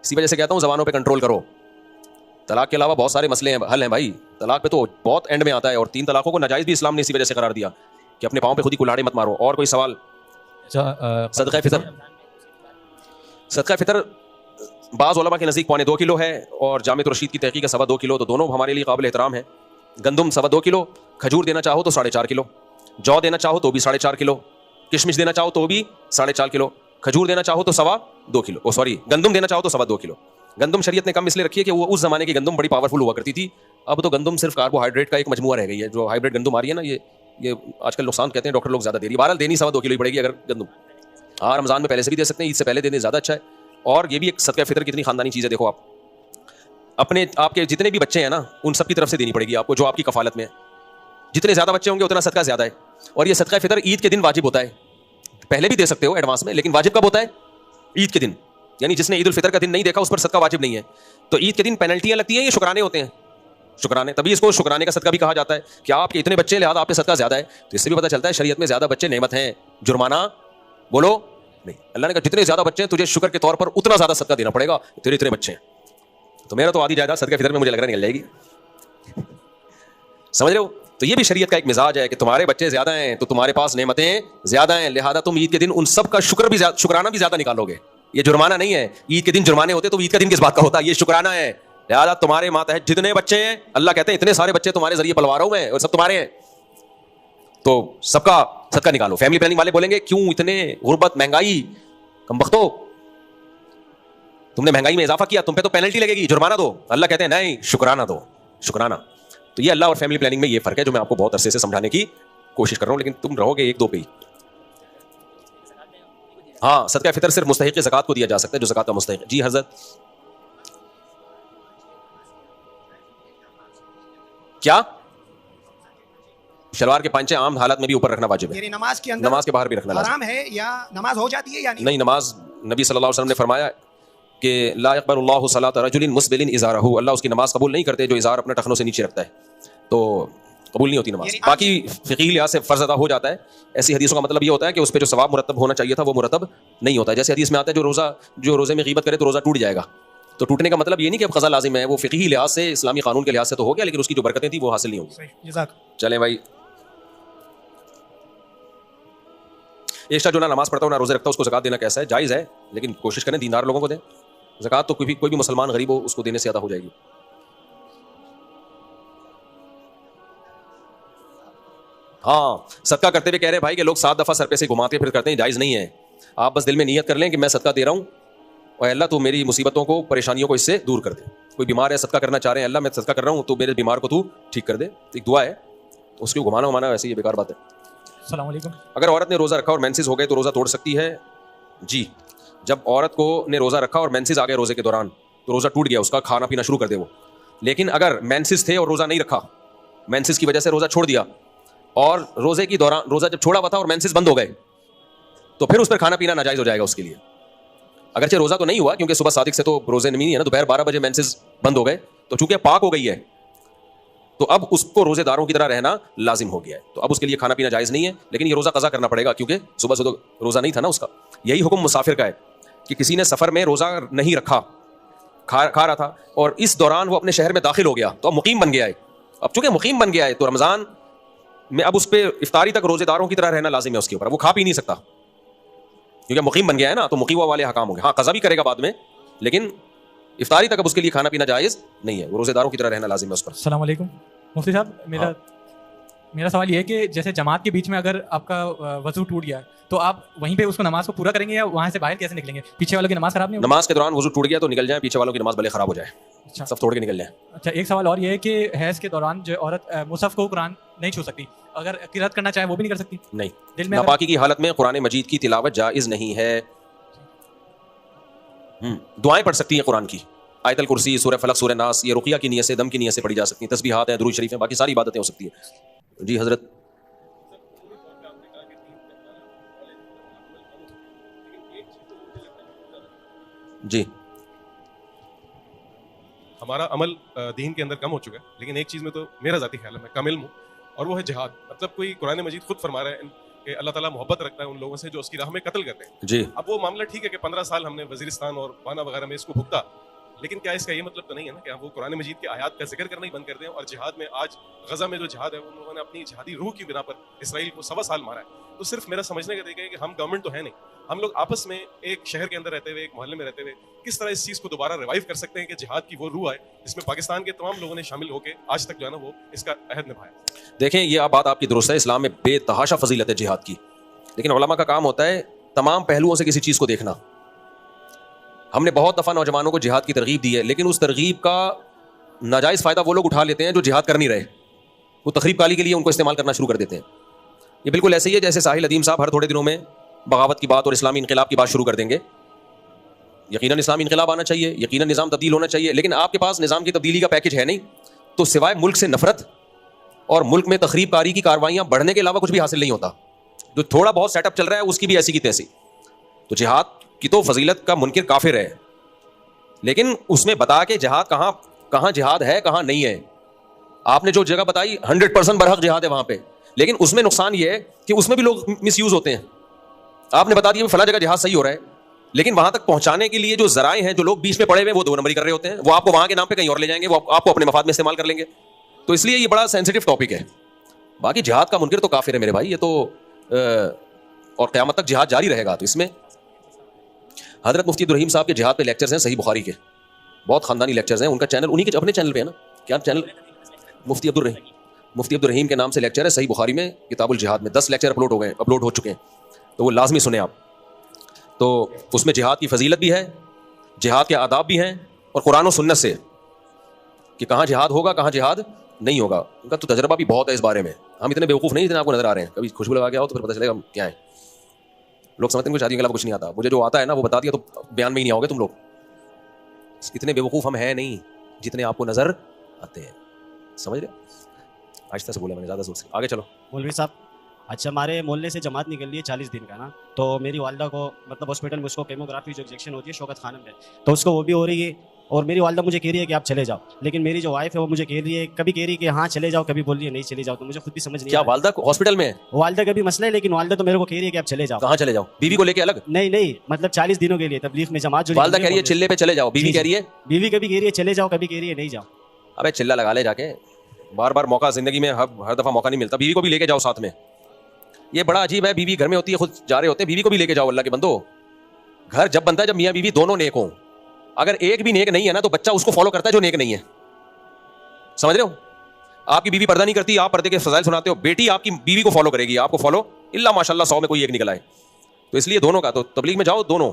इसी वजह से कहता हूँ ज़बानों पे कंट्रोल करो। तलाक के अलावा बहुत सारे मसले हैं, हल हैं भाई। तलाक पे तो बहुत एंड में आता है, और 3 तलाकों को नाजायज़ भी इस्लाम ने इसी वजह से करार दिया कि अपने पाँव पे खुद ही कुल्हाड़े मत मारो। और कोई सवाल? सदका फितर, सदका फितर बाज़ उलमा के नज़दीक 1.25 किलो है, और जामित रशीद की तहकीक है 2.25 किलो, तो दोनों हमारे लिए काबिल एहतराम है। गंदम 2.25 किलो, खजूर देना चाहो तो 4.5 किलो, जौ देना चाहो तो भी 4.5 किलो, किशमिश देना चाहो तो भी 4.5 किलो, खजूर देना चाहो तो 2.25 किलो, सॉरी गंदम देना चाहो तो 2.25 किलो। गंदम शरीयत ने कम इसलिए रखी है कि वो उस जमाने की गंदम बड़ी पावरफुल हुआ करती थी। अब तो गंदम सिर्फ कार्बोहाइड्रेट का एक मजमुआ रह गई है। जो हाइब्रिड गंदम आ रही है ना, ये आजकल नुकसान कहते हैं डॉक्टर लोग ज़्यादा दे रही है। बहरहाल देनी 2.25 किलो ही पड़ेगी अगर गंदम। हाँ, रमज़ान में पहले से भी दे सकते हैं, ईद से पहले देने ज़्यादा अच्छा है। और ये भी एक सदका फितर कितनी खानदानी चीज़ है। देखो, आप अपने आपके जितने भी बच्चे हैं ना, उन सब की तरफ से देनी पड़ेगी आपको, जो आपकी कफालत में है। जितने ज़्यादा बच्चे होंगे उतना सदका ज़्यादा है। और ये सदका फितर ईद के दिन वाजिब होता है। पहले भी दे सकते हो एडवांस में, लेकिन वाजिब कब होता है? ईद के दिन। यानी जिसने ईद उल फितर का दिन नहीं देखा उस पर सदका वाजिब नहीं है। तो ईद के दिन पेनल्टियां लगती हैं, ये शुक्राने होते हैं। शुक्राने, तभी इसको शुक्राने का सदका भी कहा जाता है कि आपके इतने बच्चे लिहाजा आप पे सदका ज़्यादा है। तो इससे भी पता चलता है शरीयत में ज़्यादा बच्चे नेमत हैं, जुर्माना बोलो नहीं। अल्लाह ने कहा जितने ज़्यादा बच्चे हैं तुझे शुक्र के तौर पर उतना ज़्यादा सदका देना पड़ेगा, तेरे इतने बच्चे हैं। तो मेरा तो आधी जायदाद सदका फितर में मुझे लग रहा निकल जाएगी। समझ रहे हो? तो ये भी शरीयत का एक मिजाज है कि तुम्हारे बच्चे ज़्यादा हैं तो तुम्हारे पास नेमतें ज़्यादा हैं, लिहाजा तुम ईद के दिन उन सब का शुक्राना भी ज़्यादा निकालोगे। ये जुर्माना नहीं है। ईद के दिन जुर्माने होते तो ईद का दिन किस बात का होता? ये शुक्राना है। लिहाजा तुम्हारे मातहत जितने बच्चे हैं, अल्लाह कहते हैं इतने सारे बच्चे तुम्हारे जरिए पलवा रहा हूं मैं, और सब तुम्हारे हैं, तो सबका सदका निकालो। फैमिली प्लानिंग वाले बोलेंगे क्यों इतने गुर्बत, महंगाई, कमबख्तो, तुमने महंगाई में इजाफा किया, तुम पे तो पेनल्टी लगेगी, जुर्माना दो। अल्लाह कहते हैं नहीं, शुक्राना दो, शुक्राना। तो ये अल्लाह और फैमिली प्लानिंग में ये फर्क है जो मैं आपको बहुत अरसे से समझाने की कोशिश कर रहा हूं, लेकिन तुम रहोगे 1-2 पे ही। हाँ, सदका फितर सिर्फ मुस्तहिक ज़कात को दिया जा सकता है, जो ज़कात का मुस्तहिक। जी हज़रत, क्या? शलवार के पांचे आम हालत में भी ऊपर रखना वाजिब है। नमाज के अंदर, नमाज के बाहर भी रखना हराम है, या नमाज हो जाती है या नहीं? नहीं, नमाज नबी सल्लल्लाहु अलैहि वसल्लम ने फरमाया कि ला यक़बलुल्लाहु सलाता रजुलिन मुस्बिलिन इज़ारहु, अल्लाह उसकी नमाज कबूल नहीं करते जो इज़ार अपने टखनों से नीचे रखता है, तो कबूल नहीं होती नमाज। बाकी फ़िक़ही लिहाज से फ़र्ज़ अदा हो जाता है। ऐसी हदीसों का मतलब ये होता है कि उस पर जो सवाब मुरतब होना चाहिए था वो मुरतब नहीं होता है। जैसे हदीस में आता है जो रोज़े में ग़ीबत करे तो रोज़ा टूट जाएगा। तो टूटने का मतलब ये नहीं कि अब क़ज़ा लाजिम है, वो फ़िक़ही लिहाज से, इस्लामी कानून के लिहाज से तो हो गया, लेकिन उसकी जो बरकतें थी वो हासिल नहीं होगी। चलें भाई, एक जो ना नमाज पढ़ता हो ना रोज़े रखता हो उसको ज़कात देना कैसा है? जायज़ है, लेकिन कोशिश करें दीनदार लोगों को दें। ज़कात तो कोई भी मुसलमान गरीब हो उसको देने से ज़्यादा हो जाएगी। हाँ, सदका करते हुए कह रहे हैं भाई कि लोग 7 दफ़ा सर पे से घुमाते फिर करते हैं, जायज़ नहीं है। आप बस दिल में नियत कर लें कि मैं सदका दे रहा हूँ और अल्लाह तू मेरी मुसीबतों को, परेशानियों को इससे दूर कर दे। कोई बीमार है, सदका करना चाह रहे हैं, अल्लाह मैं सदका कर रहा हूँ तो मेरे बीमार को तू ठीक कर दे, एक दुआ है। उसको घुमाना उमाना वैसे ये बेकार बात है। अस्सलाम वालेकुम। अगर औरत ने रोज़ा रखा और मेंसेस हो गए तो रोज़ा तोड़ सकती है? जी, जब औरत को ने रोज़ा रखा और मेंसेस आ गए रोज़े के दौरान तो रोज़ा टूट गया, उसका खाना पीना शुरू कर दे वो। लेकिन अगर मेंसेस थे और रोज़ा नहीं रखा, मेंसेस की वजह से रोज़ा छोड़ दिया, और रोज़े के दौरान रोज़ा जब छोड़ा हुआ था और मेंसेस बंद हो गए, तो फिर उस पर खाना पीना नाजायज़ हो जाएगा उसके लिए। अगरचे रोज़ा तो नहीं हुआ क्योंकि सुबह सादिक से तो रोज़े नहीं है ना, दोपहर 12 बजे मेंसेस बंद हो गए, तो चूंकि पाक हो गई है तो अब उसको रोज़ेदारों की तरह रहना लाजिम हो गया है। तो अब उसके लिए खाना पीना जायज़ नहीं है, लेकिन ये रोज़ा क़ज़ा करना पड़ेगा क्योंकि सुबह से तो रोज़ा नहीं था ना उसका। यही हुक्म मुसाफिर का है कि किसी ने सफ़र में रोज़ा नहीं रखा, खा रहा था, और इस दौरान वो अपने शहर में दाखिल हो गया तो अब मुकीम बन गया है। अब चूंकि मुकीम बन गया है तो रमज़ान में अब उस पर इफ्तारी तक रोज़ेदारों की तरह रहना लाजिम है उसके ऊपर। वो खा पी नहीं सकता क्योंकि मुकीम बन गया है ना, तो मुकीम वाले हकाम हो गए। हाँ, क़ज़ा भी करेगा बाद में, लेकिन इफ्तारी तक अब उसके लिए खाना पीना जायज़ नहीं है, वो रोज़ेदारों की तरह रहना लाजिम है उस पर। अस्सलाम वालेकुम मुफ्ती साहब, मेरा सवाल ये है कि जैसे जमात के बीच में अगर आपका वज़ू टूट गया तो आप वहीं पे उसको नमाज को पूरा करेंगे या वहाँ से बाहर कैसे निकलेंगे? पीछे वालों की नमाज खराब नहीं होगी? नमाज के दौरान वज़ू टूट गया तो निकल जाए, पीछे वालों की नमाज भले खराब हो जाए, अच्छा, सब तोड़ के निकल जाए। अच्छा, एक सवाल और ये है कि हैज़ के दौरान जो औरत मुसहफ़ को कुरान नहीं छू सकती, अगर क़िराअत करना चाहे वो भी नहीं कर सकती? नहीं, दिल में नापाकी की हालत में कुरान मजीद की तिलावत जायज़ नहीं है। दुआएं पढ़ सकती हैं कुरान की, आयतल कुर्सी, सूरह फलक, सूरह नास, ये रुक़िया की नियत से, दम की नियत से पढ़ी जा सकती हैं। तस्बीहात हैं, दुरूद शरीफ हैं, बाकी सारी इबादतें हो सकती हैं। जी हज़रत, जी हमारा अमल दीन के अंदर कम हो चुका है, लेकिन एक चीज़ में तो मेरा ज़ाती ख्याल है मैं कम इल्म हूँ, और वो है जिहाद। मतलब कोई कुरान मजीद खुद फरमा रहा है कि अल्लाह ताला मोहब्बत रखता है उन लोगों से जो उसकी राह में कत्ल करते हैं। जी। अब वो मामला ठीक है कि 15 साल हमने वजीरिस्तान और वाना वगैरह में इसको भुगता, लेकिन क्या इसका ये मतलब तो नहीं है ना कि हम वो कुरान मजीद के आयात का जिक्र करना ही बंद कर दें और जिहाद में आज गजा में जो जिहाद है उन लोगों ने अपनी जिहादी रूह की बिना पर इसराइल को 1.25 साल मारा है। तो सिर्फ मेरा समझने का तरीका है कि हम गवर्नमेंट तो है नहीं, हम लोग आपस में एक शहर के अंदर रहते हुए, एक मोहल्ले में रहते हुए किस तरह इस चीज को दोबारा रिवाइव कर सकते हैं कि जिहाद की वो रूह आए जिसमें पाकिस्तान के तमाम लोगों ने शामिल होकर आज तक जो है ना वो इसका अहद निभाया। देखें, ये बात आपकी दुरुस्त है, इस्लाम में बेतहाशा फजीलत है जिहाद की, लेकिन उलमा का काम होता है तमाम पहलुओं से किसी चीज़ को देखना। हमने बहुत दफ़ा नौजवानों को जिहाद की तरगीब दी है, लेकिन उस तरगीब का नाजायज़ फ़ायदा वो लोग उठा लेते हैं जो जिहाद कर नहीं रहे, वो तखरीब काली के लिए उनको इस्तेमाल करना शुरू कर देते हैं। ये बिल्कुल ऐसे ही है जैसे साहिल अदीम साहब हर थोड़े दिनों में बगावत की बात और इस्लामी इनकलाब की बात शुरू कर देंगे। यकीनन इस्लामी इनकलाब आना चाहिए, यकीनन निज़ाम तब्दील होना चाहिए, लेकिन आपके पास निज़ाम की तब्दीली का पैकेज है नहीं, तो सिवाय मुल्क से नफरत और मुल्क में तखरीब कारी की कार्रवाइयाँ बढ़ने के अलावा कुछ भी हासिल नहीं होता। जो थोड़ा बहुत सेटअप चल रहा है उसकी भी ऐसी की तैसी। तो जिहाद की तो फजीलत का मुनकिर काफिर है, लेकिन उसमें बता के जिहाद कहाँ जिहाद है कहाँ नहीं है। आपने जो जगह बताई 100% बरहक जिहाद है वहां पे, लेकिन उसमें नुकसान ये है कि उसमें भी लोग मिसयूज होते हैं। आपने बता दिया फला जगह जिहाद सही हो रहा है, लेकिन वहां तक पहुंचाने के लिए जो जराए हैं, जो लोग बीच में पड़े हुए वो 2 नंबरी कर रहे होते हैं, वो आपको वहां के नाम पे कहीं और ले जाएंगे, वो आपको अपने मफाद में इस्तेमाल कर लेंगे। तो इसलिए ये बड़ा सेंसिटिव टॉपिक है। बाकी जिहाद का मुनकिर तो काफिर है मेरे भाई, ये तो और क़यामत तक जिहाद जारी रहेगा। तो इसमें हजरत मुफ्ती अब्दुल रहीम साहब के जिहाद पे लेक्चर्स हैं सही बुखारी के, बहुत खानदानी लेक्चर्स हैं। उनका चैनल उन्हीं के अपने चैनल पे है ना, क्या चैनल, मुफ्ती अब्दुल रहीम के नाम से लेक्चर है सही बुखारी में किताबुल जिहाद में। 10 लेक्चर अपलोड हो चुके हैं, तो वो लाजमी सुने आप। तो उसमें जिहाद की फजीलत भी है, जिहाद के आदाब भी हैं, और कुरान और सुन्नत से कि कहाँ जिहाद होगा कहाँ जिहाद नहीं होगा। उनका तो तजर्बा भी बहुत है इस बारे में। हम इतने बेवकूफ़ नहीं जितने आपको नजर आ रहे हैं। कभी खुशबू लगा के आओ तो फिर पता चलेगा क्या है। लोग समझते हैं कुछ शादी के अलावा कुछ नहीं आता। मुझे जो आता है ना वो बता दिया तो बयान में ही नहीं आओगे तुम लोग। इतने बेवकूफ़ हम हैं नहीं जितने आपको नजर आते हैं, समझ रहे? आहिस्ता से बोला मैंने, ज़्यादा जोर से। आगे चलो। मौलवी साहब, अच्छा हमारे मोहल्ले से जमात निकल रही है 40 दिन का ना, तो मेरी वालदा को मतलब हॉस्पिटल में उसको केमोग्राफी जो इंजेक्शन होती है शौकत खानम में, तो उसको वो भी हो रही है। और मेरी वालदा मुझे कह रही है कि आप चले जाओ, लेकिन मेरी जो वाइफ है वो मुझे कह रही है, कभी कह रही है कि हाँ चले जाओ, कभी बोल रही है नहीं चले जाओ। तो मुझे खुद भी समझ नहीं क्या वालदा हॉस्पिटल में? वालदा का भी मसला है, लेकिन वालदा तो मेरे को कह रही है कि आप चले जाओ। कहाँ चले जाओ? बीवी को लेके अलग? नहीं, मतलब 40 दिनों के लिए तबलीग में जमात जो वालदा कह रही है चिल्ले पे चले जाओ, बीवी कह रही है, बीवी कभी कह रही है चले जाओ, कभी कह रही है नहीं जाओ। अबे चिल्ला लगा ले जाके, बार बार मौका जिंदगी में हर दफा मौका नहीं मिलता। बीवी को भी लेके जाओ साथ में। ये बड़ा अजीब है, बीवी घर में होती है, खुद जा रहे होते हैं, बीवी को भी लेके जाओ। अल्लाह के बंदो, घर जब बनता है जब मियाँ बीवी दोनों नेक हों। अगर एक भी नेक नहीं है ना तो बच्चा उसको फॉलो करता है जो नेक नहीं है, समझ रहे हो? आपकी बीवी पर्दा नहीं करती, आप पर्दे के फजाइल सुनाते हो, बेटी आपकी बीवी को फॉलो करेगी, आपको फॉलो इल्ला माशाल्लाह 100 में कोई एक निकल आए। तो इसलिए दोनों का, तो तबलीग में जाओ दोनों,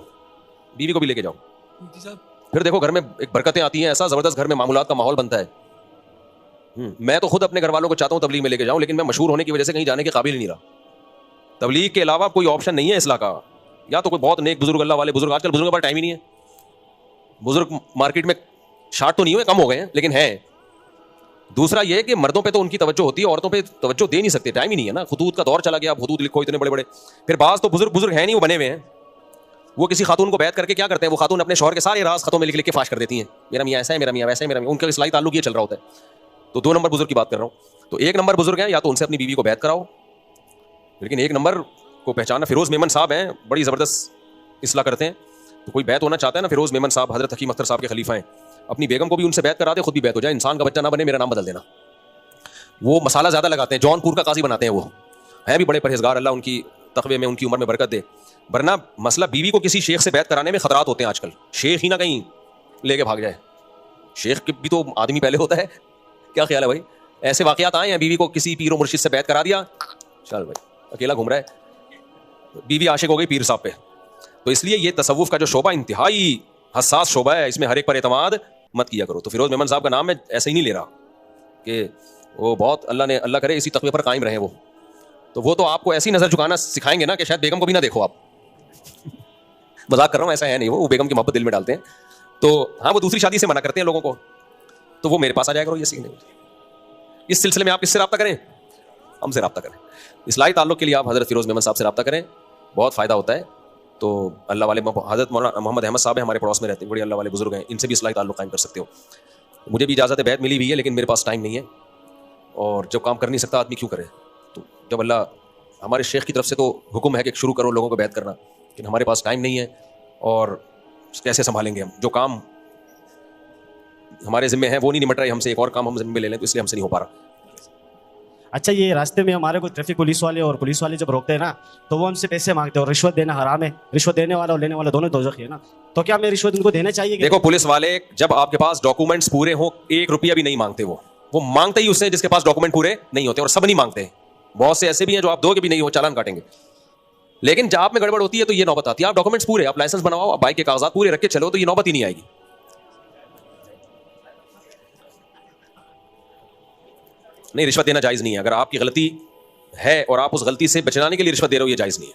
बीवी को भी लेके जाओ। फिर देखो घर में एक बरकतें आती हैं, ऐसा जबरदस्त घर में मामूलात का माहौल बनता है। मैं तो खुद अपने घर वालों को चाहता हूँ तबलीग में लेके जाऊँ, लेकिन मैं मशहूर होने की वजह से कहीं जाने के काबिल ही नहीं रहा। तबलीग के अलावा कोई ऑप्शन नहीं है इस्लाह का। या तो कोई बहुत नेक बुजुर्ग, अल्लाह वाले बुजुर्ग, आजकल बुजुर्गों पर टाइम ही नहीं है। बुजुर्ग मार्केट में शार्ट तो नहीं हुए, कम हो गए हैं, लेकिन है। दूसरा ये कि मर्दों पे तो उनकी तवज्जो होती है, औरतों पे तवज्जो दे नहीं सकते, टाइम ही नहीं है ना। खुतूत का दौर चला गया, अब खुतूत लिखो इतने बड़े बड़े। फिर बाज तो बुजुर्ग हैं नहीं, वो बने हुए हैं। वो किसी खातून को बैत करके क्या करते हैं, वो खातून अपने शौहर के सारे राज खतों में लिख लिख के फाश कर देती हैं, मेरा मियाँ ऐसा है, मेरा मियाँ वैसा है, मेरा मियाँ। उनका इस्लाही ताल्लुक ये चल रहा होता है। तो 2 नंबर बुजुर्ग की बात कर रहा हूँ। तो 1 नंबर बुजुर्ग हैं, या तो उनसे अपनी बीवी को बैत कराओ, लेकिन 1 नंबर को पहचाना फिरोज मेमन साहब हैं, बड़ी ज़बरदस्त इस्लाह करते हैं। तो कोई बैत होना चाहता है ना, फिरोज मेमन साहब हजरत हकीम अख्तर साहब के खलीफा हैं। अपनी बेगम को भी उनसे बैत करा दे, खुद भी बैत हो जाए। इंसान का बच्चा ना बने, मेरा नाम बदल देना। वो मसाला ज़्यादा लगाते हैं, जौनपुर का काजी बनाते हैं। वो हैं भी बड़े परहेजगार, अल्लाह उनकी तकवे में उनकी उम्र में बरकत दे। वरना मसला बीवी को किसी शेख से बैत कराने में खतरात होते हैं आजकल। शेख ही ना कहीं लेके भाग जाए, शेख भी तो आदमी पहले होता है। क्या ख्याल है भाई? ऐसे वाकयात आए हैं, बीवी को किसी पीर और मुर्शिद से बैत करा दिया, चल भाई अकेला घूम रहा है, बीवी आशिक हो गई पीर साहब पे। तो इसलिए ये तसव्वुफ का जो शोबा इंतहाई हसास शोबा है, इसमें हर एक पर एतमाद मत किया करो। तो फिरोज मेमन साहब का नाम मैं ऐसे ही नहीं ले रहा कि वो बहुत अल्लाह करे इसी तकवे पर कायम रहे वो। तो वो तो आपको ऐसी नज़र झुकाना सिखाएंगे ना कि शायद बेगम को भी ना देखो आप। मजाक कर रहा हूँ, ऐसा है नहीं। वो बेगम की मोहब्बत दिल में डालते हैं। तो हाँ, वो दूसरी शादी से मना करते हैं लोगों को, तो वो मेरे पास आ जाया करो ये सीखने। इस सिलसिले में आप किससे रब्ता करें? हमसे रब्ता करें। इस्लाही ताल्लुक़ के लिए आप हज़रत फिरोज मेमन साहब से रब्ता करें, बहुत फ़ायदा होता है। तो अल्लाह वाले हज़रत मौलाना मोहम्मद अहमद साहब हैं, हमारे पड़ोस में रहते हैं, बड़े अल्लाह वाले बुजुर्ग हैं, इनसे भी इस्लाही ताल्लुक़ कायम कर सकते हो। मुझे भी इजाज़त बैत मिली हुई है, लेकिन मेरे पास टाइम नहीं है, और जब काम कर नहीं सकता आदमी क्यों करे। तो जब अल्लाह हमारे शेख की तरफ से तो हुक्म है कि शुरू करो लोगों को बैत करना, लेकिन हमारे पास टाइम नहीं है और कैसे संभालेंगे हम? जो काम हमारे जिम्मे है वो नहीं निमट रहे हमसे, एक और काम हम जिम्मे ले लें तो इसलिए हमसे नहीं हो पा रहा। अच्छा, ये रास्ते में हमारे को ट्रैफिक पुलिस वाले और पुलिस वाले जब रोकते हैं ना, तो वो हमसे पैसे मांगते हैं और रिश्वत देना हराम है। रिश्वत देने वाला और लेने वाला दोनों दोज़ख है ना, तो क्या मैं रिश्वत उनको देना चाहिए? देखो, पुलिस वाले जब आपके पास डॉक्यूमेंट्स पूरे हो, 1 रुपया भी नहीं मांगते। वो मांगते ही उससे जिसके पास डॉक्यूमेंट पूरे नहीं होते, और सब नहीं मांगते। बहुत से ऐसे भी हैं जो आप दोगे भी नहीं हो चालान काटेंगे। लेकिन जब आप में गड़बड़ होती है तो ये नौबत आती है। आप डॉक्यूमेंट्स पूरे, आप लाइसेंस बनवाओ, आप बाइक के कागजात पूरे रख के चलो, तो ये नौबत ही नहीं आएगी। नहीं, रिश्वत देना जायज नहीं है। अगर आपकी गलती है और आप उस गलती से बचने के लिए रिश्वत दे रहे हो, ये जायज नहीं है।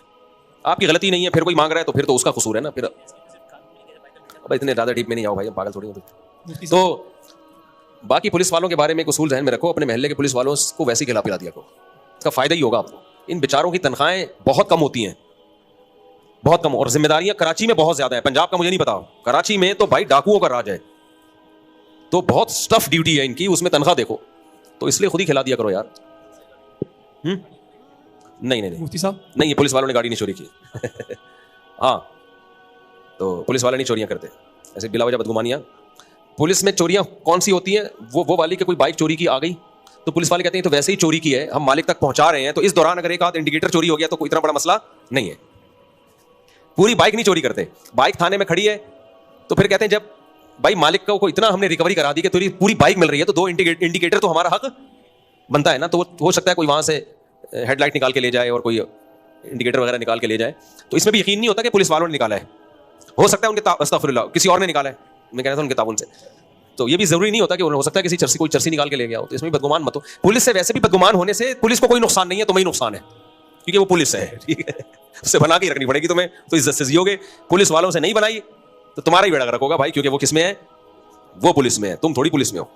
आपकी गलती नहीं है, फिर कोई मांग रहा है तो फिर तो उसका कसूर है ना। फिर अब इतने ज्यादा डीप में नहीं आओ भाई, पागल थोड़ी होते। तो बाकी पुलिस वालों के बारे में एक उसूल ध्यान में रखो, अपने महल्ले के पुलिस वालों को वैसे ही खिला पिला दिया करो, इसका फायदा ही होगा आपको। इन बेचारों की तनख्वाहें बहुत कम होती हैं, बहुत कम, और जिम्मेदारियां कराची में बहुत ज्यादा है। पंजाब का मुझे नहीं पता, कराची में तो भाई डाकुओं का राज है, तो बहुत स्टफ ड्यूटी है इनकी, उसमें तनख्वाह देखो। तो इसलिए खुद ही खिला दिया करो यार। नहीं नहीं नहीं मुफ्ती साहब, नहीं, ये पुलिस वालों ने गाड़ी नहीं चोरी की। हाँ, तो पुलिस वाले नहीं चोरियां करते ऐसे बिला वजह बदगुमानियां। पुलिस में चोरियां कौन सी होती हैं? वो वाली के कोई बाइक चोरी की आ गई तो पुलिस वाले कहते हैं तो वैसे ही चोरी की है, हम मालिक तक पहुंचा रहे हैं, तो इस दौरान अगर एक आध इंडिकेटर चोरी हो गया तो कोई इतना बड़ा मसला नहीं है। पूरी बाइक नहीं चोरी करते। बाइक थाने में खड़ी है तो फिर कहते हैं जब भाई मालिक को इतना हमने रिकवरी करा दी कि तेरी पूरी बाइक मिल रही है, तो 2 इंडिकेटर तो हमारा हक बनता है ना। तो हो सकता है कोई वहां से हेडलाइट निकाल के ले जाए और कोई इंडिकेटर वगैरह निकाल के ले जाए, तो इसमें भी यकीन नहीं होता कि पुलिस वालों ने निकाला है। हो सकता है उनके अस्तगफिरुल्लाह किसी और ने निकाला है, मैं कह रहा था उनके ताबुन से। तो ये भी जरूरी नहीं होता कि हो सकता है किसी कोई चर्सी निकाल के ले गया हो, तो इसमें भी बदगुमान मत हो। पुलिस से वैसे भी बदगुमान होने से पुलिस को कोई नुकसान नहीं है, तुम्हें नुकसान है, क्योंकि वो पुलिस है, ठीक है। उससे बना के रखनी पड़ेगी तुम्हें, तो इज्जत से जियोगे। पुलिस वालों से नहीं बनाई तो तुम्हारा ही बेड़ा गर्क होगा भाई, क्योंकि वो किस में है? वो पुलिस में है, तुम थोड़ी पुलिस में हो।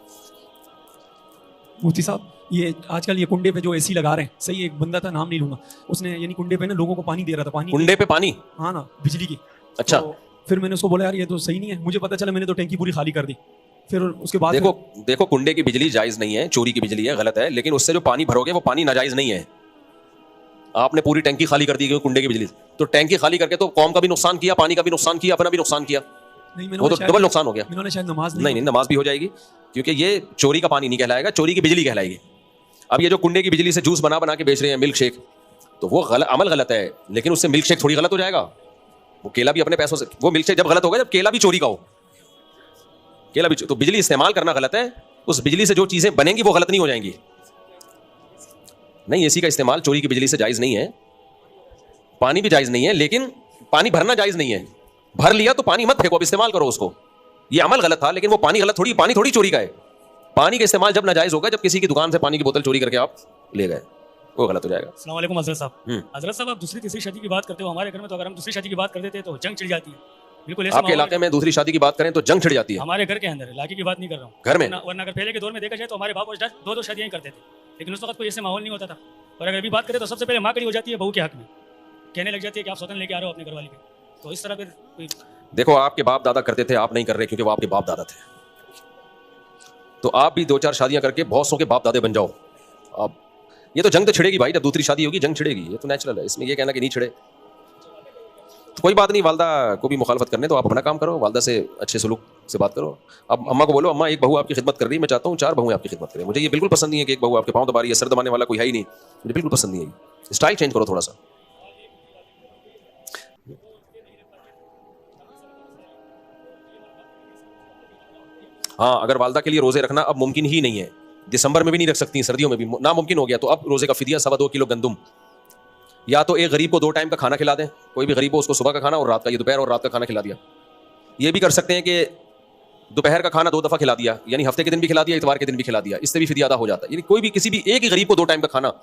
मुफ्ती साहब, ये आजकल ये कुंडे पे जो एसी लगा रहे हैं, सही, एक बंदा था, नाम नहीं लूंगा, उसने यानी कुंडे पे ना लोगों को पानी दे रहा था, पानी कुंडे पे पानी? हाँ ना, बिजली की। अच्छा। तो फिर मैंने उसको बोला यार ये तो सही नहीं है, मुझे पता चला, मैंने तो टैंकी पूरी खाली कर दी। फिर उसके बाद देखो कुंडे की बिजली जायज नहीं है, चोरी की बिजली है, गलत है, लेकिन उससे जो पानी भरोगे वो पानी नाजायज नहीं है। आपने पूरी टैंकी खाली कर दी कुंडे की बिजली, तो टैंकी खाली करके तो कौम का भी नुकसान किया, पानी का भी नुकसान किया, अपना भी नुकसान किया, वो तो डबल नुकसान हो गया। इन्होंने शायद नमाज नहीं, नमाज भी हो जाएगी, क्योंकि ये चोरी का पानी नहीं कहलाएगा, चोरी की बिजली कहलाएगी। अब ये जो कुंडे की बिजली से जूस बना के बेच रहे हैं, मिल्क शेक, तो वो अमल गलत है, लेकिन उससे मिल्क शेक थोड़ी गलत हो जाएगा। वो केला भी अपने पैसों से, वो मिल्क शेक जब गलत होगा जब केला भी चोरी का हो, केला भी। तो बिजली इस्तेमाल करना गलत है, उस बिजली से जो चीजें बनेंगी वो गलत नहीं हो जाएंगी। नहीं, एसी का इस्तेमाल चोरी की बिजली से जायज नहीं है, पानी भी जायज नहीं है, लेकिन पानी भरना जायज नहीं है। भर लिया तो पानी मत फेंको, अब इस्तेमाल करो उसको। ये अमल गलत था, लेकिन वो पानी गलत थोड़ी, पानी थोड़ी चोरी का है। पानी का इस्तेमाल जब नाजायज होगा जब किसी की दुकान से पानी की बोतल चोरी करके आप ले गए, वो गलत हो जाएगा। अस्सलाम वालेकुम हज़रत साहब। हज़रत साहब, आप दूसरी तीसरी शादी की बात करते हो, हमारे घर में तो अगर हम दूसरी शादी की बात कर देते हैं तो जंग छिड़ जाती है। बिल्कुल ऐसा आपके इलाके में दूसरी शादी की बात करें तो जंग छिड़ जाती है? हमारे घर के अंदर, इलाके की बात नहीं कर रहा हूँ, घर में। वरना अगर पहले के दौर में देखा जाए तो हमारे बाप और 2 शादियां करते थे, लेकिन उस वक्त कोई ऐसे माहौल नहीं होता था। और अगर अभी बात करें तो सबसे पहले माँ खड़ी हो जाती है बहू के हक में, कहने लग जाती है कि आप स्वतंत्र लेके आ रहे हो अपने घरवाली के। तो इस तरह फिर कोई, देखो, आपके बाप दादा करते थे, आप नहीं कर रहे क्योंकि वो आपके बाप दादा थे। तो आप भी 2-4 शादियां करके बहुत सौ के बाप दादे बन जाओ। अब ये तो जंग तो छिड़ेगी भाई, जब दूसरी शादी होगी जंग छिड़ेगी, ये तो नेचुरल है। इसमें ये कहना कि नहीं छिड़े तो कोई बात नहीं। वालदा को भी मुखालफत करने तो आप अपना काम करो, वालदा से अच्छे सलूक से बात करो। अब अम्मा को बोलो, अम्मा एक बहू आपकी खिदमत कर रही है, मैं चाहता हूँ 4 बहुएं आपकी खिदमत करें। मुझे ये बिल्कुल पसंद नहीं है कि एक बहू आपके पाँव दबा रही है, सर दबाने वाला कोई है ही नहीं, मुझे बिल्कुल पसंद नहीं है। स्टाइल चेंज करो थोड़ा सा। हाँ, अगर वालदा के लिए रोजे रखना अब मुमकिन ही नहीं है, दिसंबर में भी नहीं रख सकती, सर्दियों में भी नामुमकिन हो गया, तो अब रोजे का फिदिया 2.25 किलो गंदुम, या तो एक गरीब को 2 टाइम का खाना खिला दें, कोई भी गरीब हो उसको सुबह का खाना और रात का, ये दोपहर और रात का खाना खिला दिया। ये भी कर सकते हैं कि दोपहर का खाना 2 दफ़ा खिला दिया, यानी हफ्ते के दिन भी खिला दिया, इतवार के दिन भी खिला दिया, इससे भी फिदिया अदा हो जाता है। यानी कोई भी किसी भी एक ही गरीब को 2 टाइम का खाना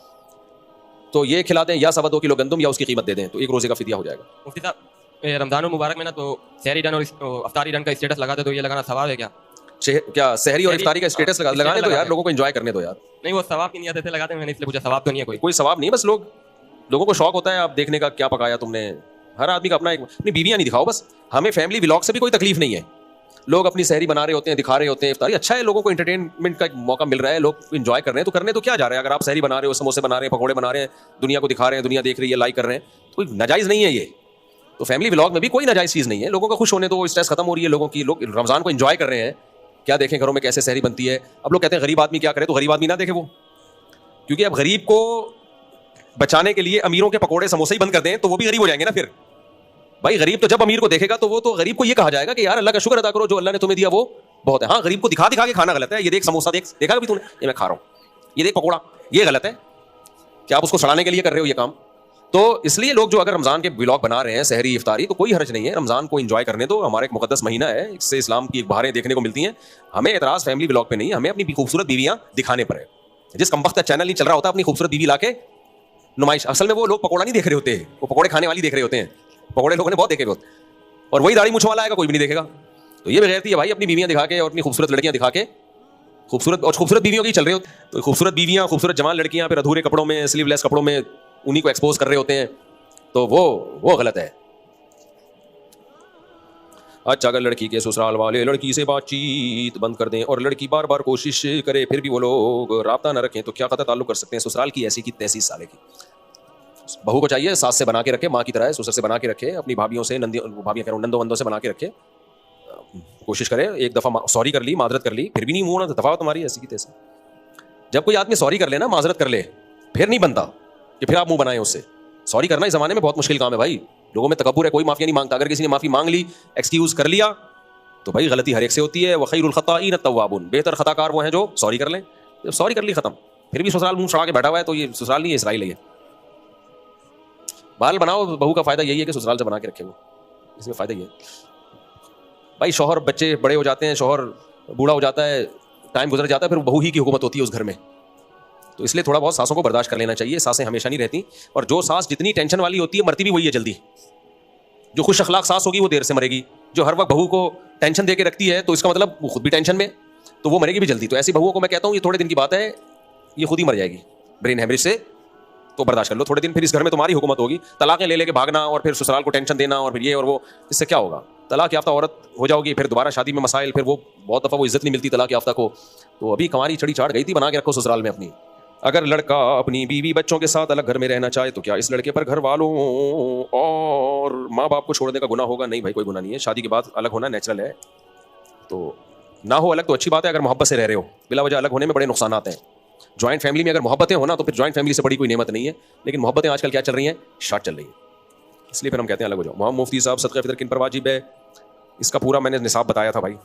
तो ये खिला दें, या 2.25 किलो गंदुम, या उसकी कीमत दे दें, तो एक रोजे का फिदिया हो जाएगा। मुफ्ती साहब, रमजान मुबारक में ना तो सहरी डन और अफ्तारी डन का स्टेटस लगाते, तो ये लगाना सवाब है क्या? क्या सहरी और इफ्तारी का स्टेटस लगाने दो यार, लोगों को एंजॉय करने दो यार। नहीं, वो सवाब की नियत से लगाते हैं, मैंने इसलिए पूछा। सवाब तो नहीं है कोई सवाब नहीं, बस लोगों को शौक होता है आप देखने का, क्या पकाया तुमने। हर आदमी का अपना एक, अपनी बीवियां नहीं दिखाओ बस, हमें फैमिली व्लॉग से भी कोई तकलीफ नहीं है। लोग अपनी सहरी बना रहे होते हैं, दिखा रहे होते हैं इफ्तारी। अच्छा है, लोगों को एंटरटेनमेंट का एक मौका मिल रहा है, लोग एंजॉय कर रहे हैं, तो करने तो क्या जा रहे हैं। अगर आप सहरी बना रहे हो, समोसे बना रहे हैं, पकौड़े बना रहे हैं, दुनिया को दिखा रहे हैं, दुनिया देख रही है, लाइक कर रहे हैं, तो कोई नाजायज़ नहीं है ये। तो फैमिली व्लॉग में भी कोई नाजायज़ चीज़ नहीं है। लोगों का खुश होने दो, स्ट्रेस खत्म हो रही है लोगों की, लोग रमज़ान को एंजॉय कर रहे हैं। क्या देखें घरों में कैसे सहरी बनती है। अब लोग कहते हैं गरीब आदमी क्या करे, तो गरीब आदमी ना देखे वो, क्योंकि अब गरीब को बचाने के लिए अमीरों के पकौड़े समोसे ही बंद कर दें तो वो भी गरीब हो जाएंगे ना। फिर भाई गरीब तो जब अमीर को देखेगा तो वो तो गरीब को ये कहा जाएगा कि यार अल्लाह का शुक्र अदा करो, जो अल्लाह ने तुम्हें दिया वो बहुत है। हाँ, गरीब को दिखा दिखा के खाना गलत है। ये देख समोसा, देख, देखा कभी तूने, ये मैं खा रहा हूँ, ये देख पकौड़ा, ये गलत है। क्या आप उसको सड़ाने के लिए कर रहे हो ये काम? तो इसलिए लोग जो अगर रमज़ान के व्लॉग बना रहे हैं, सहरी इफ्तारी, तो कोई हर्ज नहीं है। रमज़ान को एंजॉय करने दो, हमारा एक मुकद्दस महीना है, इससे इस्लाम की बहारें देखने को मिलती हैं। हमें एतराज़ फैमिली व्लॉग पे नहीं है, हमें अपनी खूबसूरत बीवियाँ दिखाने पर है। जिस कमबख्त का चैनल नहीं चल रहा होता अपनी खूबसूरत बीवी लाके नुमाइश, असल में वो लोग पकौड़ा नहीं देख रहे होते, वो पकौड़े खाने वाली देख रहे होते हैं। पकौड़े लोगों ने बहुत देखे होते, और वही दाढ़ी मूंछ वाला आएगा, कोई भी नहीं देखेगा। तो ये बगैरती है भाई, अपनी बीवियाँ दिखा के और अपनी खूबसूरत लड़कियाँ दिखा के, खूबसूरत बीवियों की चल रहे होते। तो खूबसूरत बीवियाँ, खूबसूरत जवान लड़कियाँ फिर अधूरे कपड़ों में, स्लीवलेस कपड़ों में उन्हीं को एक्सपोज कर रहे होते हैं, तो वो गलत है। अच्छा, अगर लड़की के ससुराल वाले लड़की से बातचीत बंद कर दें और लड़की बार बार कोशिश करे फिर भी वो लोग राब्ता न रखें, तो क्या कतई ताल्लुक कर सकते हैं? ससुराल की ऐसी की तैसी साले की। बहू को चाहिए सास से बना के रखे, माँ की तरह ससुर से बना के रखे, अपनी भाभियों से, भाभियाँ कह रहा हूँ, नंदों वंदों से बना के रखे। कोशिश करे, एक दफ़ा सॉरी कर ली, माजरत कर ली, फिर भी नहीं मुँह ना, दफा तुम्हारी ऐसी की तैसी। जब कोई आदमी सॉरी कर ले ना, माजरत कर ले, फिर नहीं बनता कि फिर आप मुँह बनाएं उससे। सॉरी करना इस ज़माने में बहुत मुश्किल काम है भाई। लोगों में तकब्बुर है, कोई माफ़ी नहीं मांगता। अगर किसी ने माफ़ी मांग ली, एक्सक्यूज़ कर लिया, तो भाई गलती हर एक से होती है। व खैरुल खताईन तव्वाबून, बेहतर खताकार वो हैं जो सॉरी कर लें। जब सॉरी कर ली खत्म, फिर भी ससुराल मुंह चढ़ा के बैठा हुआ है, तो ये ससुराल नहीं है, इसराइल है ये। बाल बनाओ, बहू का फायदा यही है कि ससुराल से बना के रखे वो, इसमें फायदा ये है भाई। शौहर बच्चे बड़े हो जाते हैं, शौहर बूढ़ा हो जाता है, टाइम गुजर जाता है, फिर बहू ही की हुकूमत होती है उस घर में। तो इसलिए थोड़ा बहुत सासों को बर्दाश्त कर लेना चाहिए। सासें हमेशा नहीं रहती, और जो सास जितनी टेंशन वाली होती है मरती भी वही है जल्दी। जो खुश अखलाक सास होगी वो देर से मरेगी। जो हर वक्त बहू को टेंशन दे के रखती है, तो इसका मतलब वो खुद भी टेंशन में, तो वो मरेगी भी जल्दी। तो ऐसी बहुओं को मैं कहता हूँ ये थोड़े दिन की बात है, ये खुद ही मर जाएगी ब्रेन हेमरेज से। तो बर्दाश्त कर लो थोड़े दिन, फिर इस घर में तुम्हारी हुकूमत होगी। तलाक़ें ले लेके भागना और फिर ससुराल को टेंशन देना और फिर ये और वो, इससे क्या होगा? तलाक याफ्ता औरत हो जाओगी, फिर दोबारा शादी में मसाइल, फिर वो बहुत दफ़ा वो इज्जत नहीं मिलती तलाक याफ्ता को। तो अभी कमारी चढ़ी चाड़ गई थी, बना के रखो ससुराल में अपनी। अगर लड़का अपनी बीवी बच्चों के साथ अलग घर में रहना चाहे, तो क्या इस लड़के पर घर वालों और माँ बाप को छोड़ने का गुनाह होगा? नहीं भाई, कोई गुनाह नहीं है। शादी के बाद अलग होना नेचुरल है, तो ना हो अलग तो अच्छी बात है। अगर मोहब्बत से रह रहे हो, बिला वजह अलग होने में बड़े नुकसान आते हैं। जॉइंट फैमिली में अगर मोहब्बतें हो ना, तो फिर जॉइंट फैमिली से बड़ी कोई नेमत नहीं है। लेकिन मोहब्बतें आजकल क्या चल रही हैं? शार्ट चल रही है, इसलिए फिर हम कहते हैं अलग हो जाओ। मोहम्मद मुफ्ती साहब, सदक़े फ़ितर किन पर वाजिब है? इसका पूरा मैंने निसाब बताया था भाई,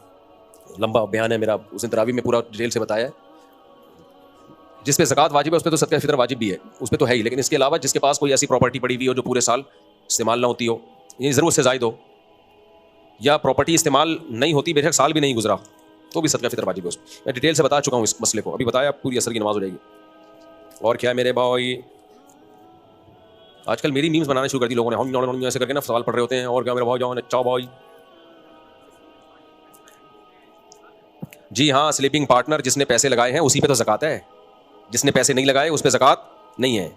लंबा बयान है मेरा, उस दिन तरावी में पूरा डिटेल से बताया है। जिस पे ज़कात वाजिब है उस पर तो सदक़े फ़ितर वाजिब भी है, उस पर तो है ही। लेकिन इसके अलावा जिसके पास कोई ऐसी प्रॉपर्टी पड़ी हुई हो जो पूरे साल इस्तेमाल ना होती हो, ये ज़रूर से ज़ायद हो, या प्रॉपर्टी इस्तेमाल नहीं होती, बेशक साल भी नहीं गुजरा, तो भी सदक़ा फ़ितर वाजिब है उसमें। मैं डिटेल से बता चुका हूँ इस मसले को, अभी बताया, पूरी असर की नमाज हो जाएगी। और क्या है मेरे भाई, आजकल मेरी मीम्स बनाना शुरू कर दी लोगों ने, हम ऐसे करके ना सवाल पढ़ रहे होते हैं। और क्या मेरे भाई, जाओ अच्छा भाई। जी हाँ, स्लीपिंग पार्टनर जिसने पैसे लगाए हैं उसी पे तो ज़कात है, जिसने पैसे नहीं लगाए उस पे ज़कात नहीं है,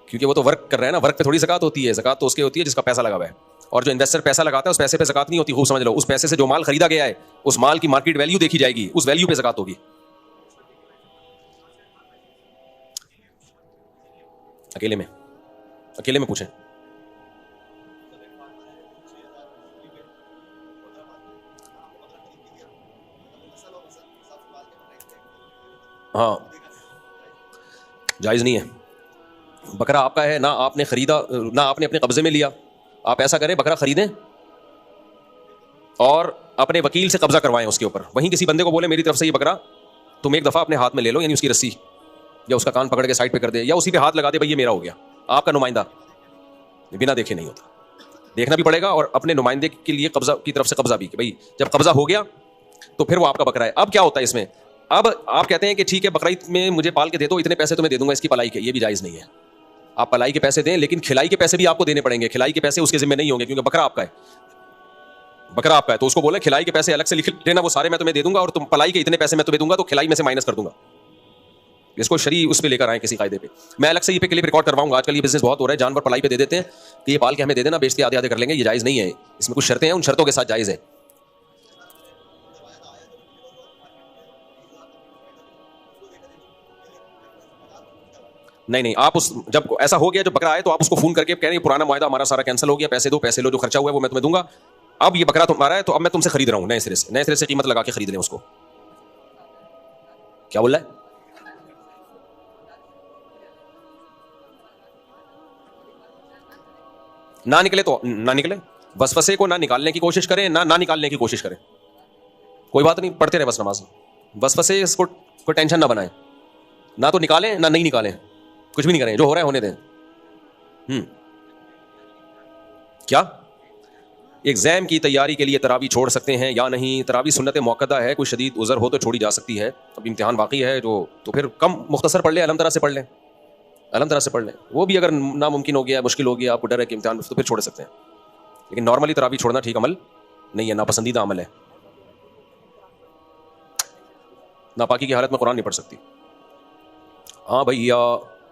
क्योंकि वो तो वर्क कर रहा है ना। वर्क पे थोड़ी ज़कात होती है, ज़कात तो उसके होती है जिसका पैसा लगा हुआ है। और जो इन्वेस्टर पैसा लगाता है उस पैसे पे ज़कात नहीं होती, खूब समझ लो। उस पैसे से जो माल खरीदा गया है, उस माल की मार्केट वैल्यू देखी जाएगी, उस वैल्यू पे ज़कात होगी। अकेले में पूछें। हाँ, जायज़ नहीं है। बकरा आपका है ना, आपने खरीदा ना, आपने अपने कब्जे में लिया। आप ऐसा करें, बकरा खरीदें और अपने वकील से कब्जा करवाएं उसके ऊपर। वहीं किसी बंदे को बोले मेरी तरफ से ये बकरा तुम एक दफ़ा अपने हाथ में ले लो, यानी उसकी रस्सी या उसका कान पकड़ के साइड पे कर दे, या उसी पे हाथ लगा दे, भाई ये मेरा हो गया। आपका नुमाइंदा बिना देखे नहीं होता, देखना भी पड़ेगा। और अपने नुमाइंदे के लिए कब्जा की तरफ से कब्जा भी, कि भाई जब कब्जा हो गया तो फिर वो आपका बकरा है। अब क्या होता है इसमें? अब आप कहते हैं कि ठीक है, बकरीद में मुझे पाल के दे दो, इतने पैसे तुम्हें दे दूंगा इसकी पलाई के। ये भी जायज़ नहीं है। आप पलाई के पैसे दें, लेकिन खिलाई के पैसे भी आपको देने पड़ेंगे। खिलाई के पैसे उसके जिम्मे नहीं होंगे, क्योंकि बकरा आपका है। बकरा आपका है तो उसको बोले खिलाई के पैसे अलग से लिख लेना, वो सारे मैं तुम्हें दे दूंगा, और तुम पलाई के इतने पैसे मैं तुम्हें दूंगा, तो खिलाई में से माइनस कर दूंगा। इसको शरी उस पर लेकर आए किसी कायदे पे। मैं अलग से ये पे क्लिप रिकॉर्ड करवाऊंगा। आजकल ये बिजनेस बहुत हो रहा है, जानवर पलाई पे दे देते हैं कि ये पाल के हमें दे देना, बेचते आधे आधे कर लेंगे। ये जायज़ नहीं है, इसमें कुछ शर्तें हैं, उन शर्तों के साथ जायज़ है। नहीं नहीं, आप उस जब ऐसा हो गया, जब बकरा आए तो आप उसको फोन करके कह रहे हैं पुराना मुआहदा हमारा सारा कैंसिल हो गया, पैसे दो, पैसे लो, जो खर्चा हुआ है वो मैं तुम्हें दूंगा, अब ये बकरा तुम्हारा है तो अब मैं तुमसे खरीद रहा हूँ नए सिरे से कीमत लगा के खरीद लें उसको। क्या बोल रहा है? ना निकले तो ना निकले, वसवसे को ना निकालने की कोशिश करें, ना निकालने की कोशिश करें, कोई बात नहीं, पढ़ते रहे बस नमाज। वसवसे इसको कोई टेंशन ना बनाएं, ना तो निकालें ना नहीं निकालें, कुछ भी नहीं करें, जो हो रहा है होने दें। क्या एग्जाम की तैयारी के लिए तरावी छोड़ सकते हैं या नहीं? तरावी सुन्नत मुअक्कदा है, कोई शदीद उज़र हो तो छोड़ी जा सकती है, अब इम्तिहान बाकी है जो, तो फिर कम मुख्तसर पढ़ लें, अलम तरह से पढ़ लें, अलम तरह से पढ़ लें, वो भी अगर नामुमकिन हो गया, मुश्किल हो गया, आपको डर है कि इम्तिहान, तो फिर छोड़ सकते हैं, लेकिन नॉर्मली तरावी छोड़ना ठीक अमल नहीं है, नापसंदीदा अमल है। नापाकी की हालत में कुरान नहीं पढ़ सकती। हाँ भैया,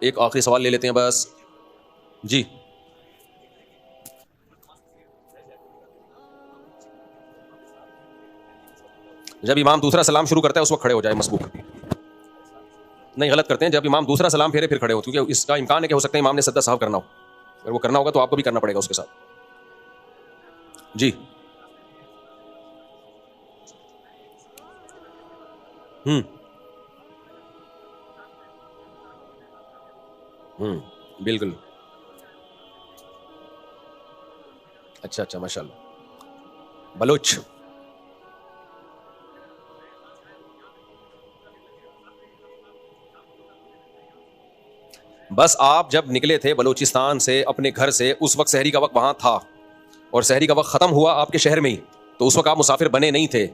एक आखिरी सवाल ले लेते हैं बस जी। जब इमाम दूसरा सलाम शुरू करता है उस वक्त खड़े हो जाए मसबूक। नहीं, गलत करते हैं, जब इमाम दूसरा सलाम फेरे फिर खड़े हो, क्योंकि इसका इम्कान है कि हो सकता है इमाम ने सद्दा साहब करना हो, अगर वो करना होगा तो आपको भी करना पड़ेगा उसके साथ जी। बिल्कुल। अच्छा, माशाल्लाह। बलोच, बस आप जब निकले थे बलूचिस्तान से अपने घर से, उस वक्त सहरी का वक्त वहां था और सहरी का वक्त खत्म हुआ आपके शहर में ही, तो उस वक्त आप मुसाफिर बने नहीं थे,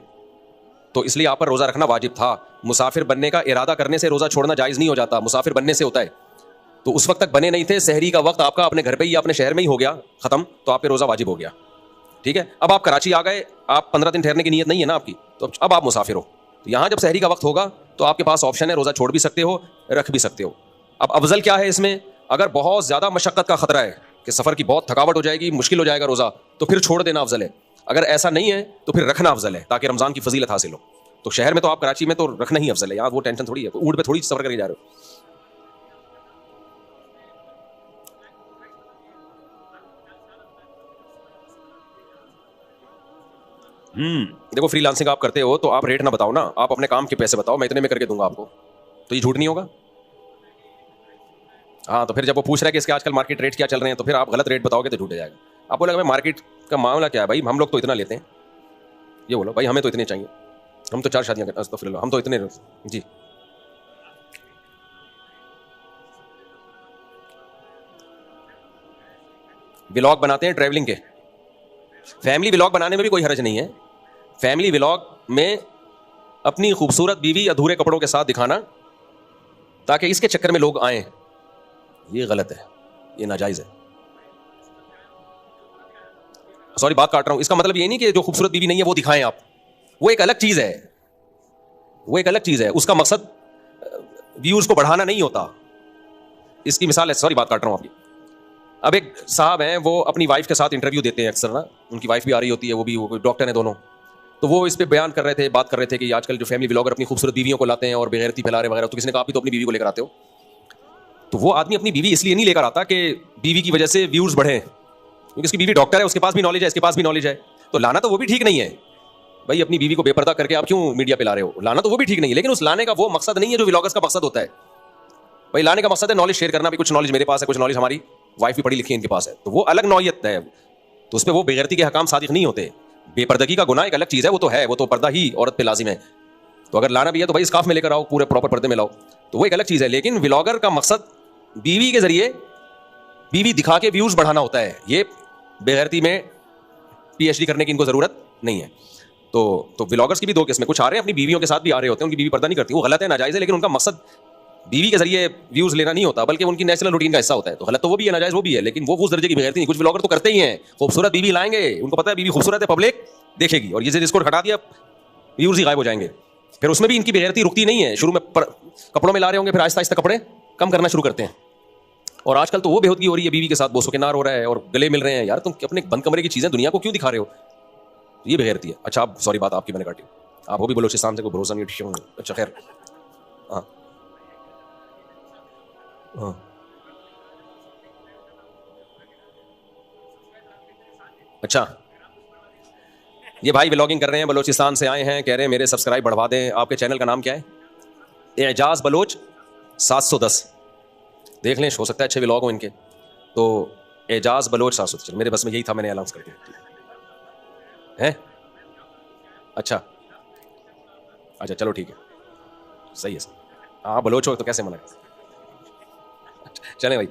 तो इसलिए आप पर रोजा रखना वाजिब था। मुसाफिर बनने का इरादा करने से रोजा छोड़ना जायज नहीं हो जाता, मुसाफिर बनने से होता है। तो उस वक्त तक बने नहीं थे, सहरी का वक्त आपका अपने घर पे ही अपने शहर में ही हो गया खत्म, तो आप पे रोजा वाजिब हो गया। ठीक है, अब आप कराची आ गए, आप 15 दिन ठहरने की नीयत नहीं है ना आपकी, तो अब आप मुसाफिर हो, तो यहाँ जब सहरी का वक्त होगा तो आपके पास ऑप्शन है, रोजा छोड़ भी सकते हो, रख भी सकते हो। अब अफजल क्या है इसमें? अगर बहुत ज्यादा मशक्कत का खतरा है कि सफर की बहुत थकावट हो जाएगी, मुश्किल हो जाएगा रोजा, तो फिर छोड़ देना अफजल है। अगर ऐसा नहीं है तो फिर रखना अफजल है, ताकि रमजान की फजीलत हासिल हो। तो शहर में तो आप कराची में तो रखना ही अफजल है, यहाँ वो टेंशन थोड़ी है, ऊँट पे थोड़ी सफर करके जा रहे हो। देखो, फ्रीलांसिंग आप करते हो तो आप रेट ना बताओ ना, आप अपने काम के पैसे बताओ, मैं इतने में करके दूंगा आपको, तो ये झूठ नहीं होगा। हाँ, तो फिर जब वो पूछ रहा है कि इसके आजकल मार्केट रेट क्या चल रहे हैं, तो फिर आप गलत रेट बताओगे तो झूठ हो जाएगा। आप बोलेगा भाई मार्केट का मामला क्या है, भाई हम लोग तो इतना लेते हैं, ये बोलो भाई हमें तो इतने चाहिए, हम तो 4 शादियां करते हैं, तो फिर हम तो इतने जी। व्लॉग बनाते हैं ट्रैवलिंग के, फैमिली व्लॉग बनाने में भी कोई हर्ज नहीं है। फैमिली व्लॉग में अपनी खूबसूरत बीवी अधूरे कपड़ों के साथ दिखाना ताकि इसके चक्कर में लोग आए, ये गलत है, ये नाजायज है। सॉरी बात काट रहा हूं, इसका मतलब ये नहीं कि जो खूबसूरत बीवी नहीं है वो दिखाएं आप, वो एक अलग चीज है, वो एक अलग चीज है, उसका मकसद व्यूज को बढ़ाना नहीं होता। इसकी मिसाल है, सॉरी बात काट रहा हूं आपकी। अब एक साहब हैं, वो अपनी वाइफ के साथ इंटरव्यू देते हैं अक्सर ना, उनकी वाइफ भी आ रही होती है, वो भी डॉक्टर हैं दोनों, तो वो इस पे बयान कर रहे थे, बात कर रहे थे कि आजकल जो फैमिली व्लॉगर अपनी खूबसूरत बीवियों को लाते हैं और बेगैरती फैला रहे वगैरह, तो किसी ने कहा आप भी तो अपनी बीवी को लेकर आते हो। तो वो आदमी अपनी बीवी इसलिए नहीं लेकर आता कि बीवी की वजह से व्यूज बढ़े, क्योंकि उसकी बीवी डॉक्टर है, उसके पास भी नॉलेज है, इसके पास भी नॉलेज है, तो लाना तो वो भी ठीक नहीं है भाई। अपनी बीवी को बेपर्दा करके आप क्यों मीडिया पे ला रहे हो, लाना तो वो भी ठीक नहीं है, लेकिन उस लाने का वो मकसद नहीं है जो व्लॉगर्स का मकसद होता है। भाई लाने का मकसद है नॉलेज शेयर करना, भी कुछ नॉलेज मेरे पास है, कुछ नॉलेज हमारी वाइफ भी पढ़ी लिखी इनके पास है, तो वो अलग नौयत है, तो उस पर वो बेगैरती के हकाम सादिक नहीं होते। बेपर्दगी का गुनाह एक अलग चीज है, वो तो है, वो तो पर्दा ही औरत पे लाजिम है, तो अगर लाना भी है तो भाई स्काफ में लेकर आओ, पूरे प्रॉपर पर्दे में लाओ, तो वो एक अलग चीज है। लेकिन व्लॉगर का मकसद बीवी के जरिए बीवी दिखा के व्यूज बढ़ाना होता है, ये बेगैरती में पीएचडी करने की इनको जरूरत नहीं है। तो व्लॉगर्स की भी दो किस्में, कुछ आ रहे हैं अपनी बीवियों के साथ भी आ रहे होते हैं, उनकी बीवी पर्दा नहीं करती, वो गलत है, नाजायज है, लेकिन उनका मकसद बीवी के जरिए व्यूज लेना नहीं होता, बल्कि उनकी नेचुरल रूटीन का हिस्सा होता है, तो गलत तो वो भी है, नाजायज वो भी है, लेकिन वो उस दर्जे की बेगैरती नहीं। कुछ व्लॉगर तो करते ही हैं, खूबसूरत बीवी लाएंगे, उनको पता है बीवी खूबसूरत है, पब्लिक देखेगी, और ये जिसको हटा दिया व्यूज ही गायब हो जाएंगे, फिर उसमें भी इनकी बेगैरती रुकती नहीं है। शुरू में कपड़ों में ला रहे होंगे, फिर आहिस्ता आहिस्ता कपड़े कम करना शुरू करते हैं, और आजकल तो वो बेहूदगी हो रही है, बीवी के साथ बोसो के नार हो रहा है और गले मिल रहे हैं। यार तुम अपने बंद कमरे की चीजें दुनिया को क्यों दिखा रहे हो, ये बेगैरती है। अच्छा आप सॉरी बात आपकी मैंने काटी, आप वो भी बलोचिस्तान से कोई भरोसा नहीं। अच्छा खैर, हाँ हाँ अच्छा, ये भाई व्लॉगिंग कर रहे हैं, बलोचिस्तान से आए हैं, कह रहे हैं मेरे सब्सक्राइब बढ़वा दें। आपके चैनल का नाम क्या है? एजाज बलोच 710। देख लें, हो सकता है अच्छे व्लॉग हो इनके। तो एजाज बलोच 710, मेरे बस में यही था, मैंने अनाउंस कर दिया। हैं? अच्छा अच्छा, चलो ठीक है, सही है। हाँ, बलोच हो तो कैसे मना। चलें भाई।